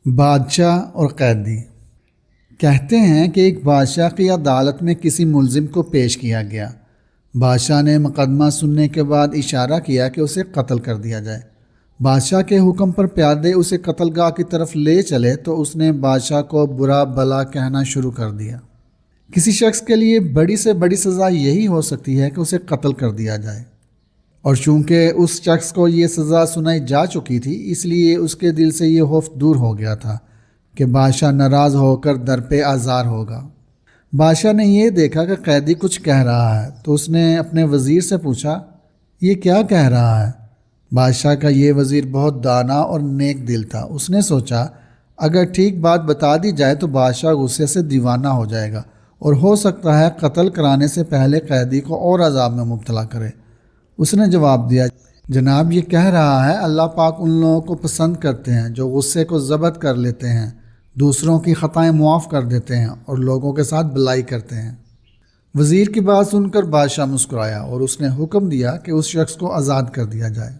بادشاہ اور قیدی۔ کہتے ہیں کہ ایک بادشاہ کی عدالت میں کسی ملزم کو پیش کیا گیا۔ بادشاہ نے مقدمہ سننے کے بعد اشارہ کیا کہ اسے قتل کر دیا جائے۔ بادشاہ کے حکم پر پیادے اسے قتل گاہ کی طرف لے چلے تو اس نے بادشاہ کو برا بھلا کہنا شروع کر دیا۔ کسی شخص کے لیے بڑی سے بڑی سزا یہی ہو سکتی ہے کہ اسے قتل کر دیا جائے، اور چونکہ اس شخص کو یہ سزا سنائی جا چکی تھی اس لیے اس کے دل سے یہ خوف دور ہو گیا تھا کہ بادشاہ ناراض ہو کر در پہ آزار ہوگا۔ بادشاہ نے یہ دیکھا کہ قیدی کچھ کہہ رہا ہے تو اس نے اپنے وزیر سے پوچھا، یہ کیا کہہ رہا ہے؟ بادشاہ کا یہ وزیر بہت دانا اور نیک دل تھا۔ اس نے سوچا اگر ٹھیک بات بتا دی جائے تو بادشاہ غصے سے دیوانہ ہو جائے گا اور ہو سکتا ہے قتل کرانے سے پہلے قیدی کو اور عذاب میں مبتلا کرے۔ اس نے جواب دیا، جناب یہ کہہ رہا ہے اللہ پاک ان لوگوں کو پسند کرتے ہیں جو غصے کو ضبط کر لیتے ہیں، دوسروں کی خطائیں معاف کر دیتے ہیں اور لوگوں کے ساتھ بھلائی کرتے ہیں۔ وزیر کی بات سن کر بادشاہ مسکرایا اور اس نے حکم دیا کہ اس شخص کو آزاد کر دیا جائے۔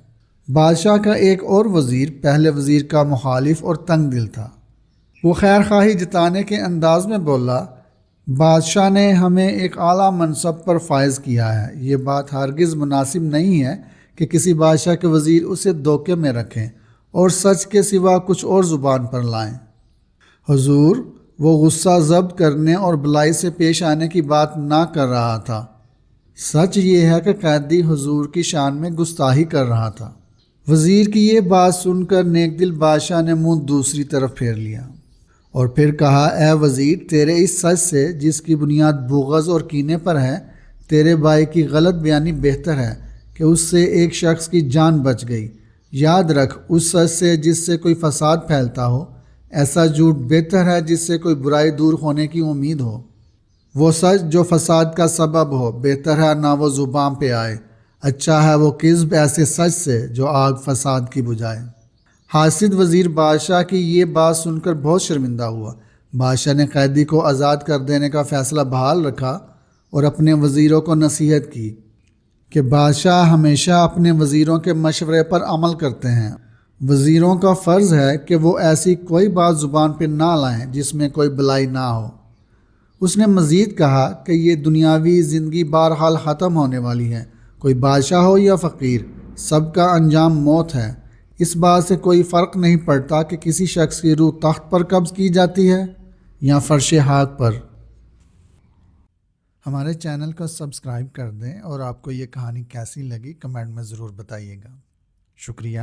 بادشاہ کا ایک اور وزیر پہلے وزیر کا مخالف اور تنگ دل تھا۔ وہ خیر خواہی جتانے کے انداز میں بولا، بادشاہ نے ہمیں ایک اعلیٰ منصب پر فائز کیا ہے، یہ بات ہرگز مناسب نہیں ہے کہ کسی بادشاہ کے وزیر اسے دھوکے میں رکھیں اور سچ کے سوا کچھ اور زبان پر لائیں۔ حضور، وہ غصہ ضبط کرنے اور بلائی سے پیش آنے کی بات نہ کر رہا تھا۔ سچ یہ ہے کہ قیدی حضور کی شان میں گستاخی کر رہا تھا۔ وزیر کی یہ بات سن کر نیک دل بادشاہ نے منہ دوسری طرف پھیر لیا اور پھر کہا، اے وزیر، تیرے اس سچ سے جس کی بنیاد بغض اور کینے پر ہے، تیرے بھائی کی غلط بیانی بہتر ہے کہ اس سے ایک شخص کی جان بچ گئی۔ یاد رکھ، اس سچ سے جس سے کوئی فساد پھیلتا ہو، ایسا جھوٹ بہتر ہے جس سے کوئی برائی دور ہونے کی امید ہو۔ وہ سچ جو فساد کا سبب ہو، بہتر ہے نہ وہ زبان پہ آئے۔ اچھا ہے وہ کذب ایسے سچ سے جو آگ فساد کی بجھائے۔ حاسد وزیر بادشاہ کی یہ بات سن کر بہت شرمندہ ہوا۔ بادشاہ نے قیدی کو آزاد کر دینے کا فیصلہ بحال رکھا اور اپنے وزیروں کو نصیحت کی کہ بادشاہ ہمیشہ اپنے وزیروں کے مشورے پر عمل کرتے ہیں۔ وزیروں کا فرض ہے کہ وہ ایسی کوئی بات زبان پہ نہ لائیں جس میں کوئی بھلائی نہ ہو۔ اس نے مزید کہا کہ یہ دنیاوی زندگی بہرحال ختم ہونے والی ہے، کوئی بادشاہ ہو یا فقیر، سب کا انجام موت ہے۔ اس بات سے کوئی فرق نہیں پڑتا کہ کسی شخص کی روح تخت پر قبض کی جاتی ہے یا فرش خاک پر۔ ہمارے چینل کو سبسکرائب کر دیں اور آپ کو یہ کہانی کیسی لگی کمنٹ میں ضرور بتائیے گا۔ شکریہ۔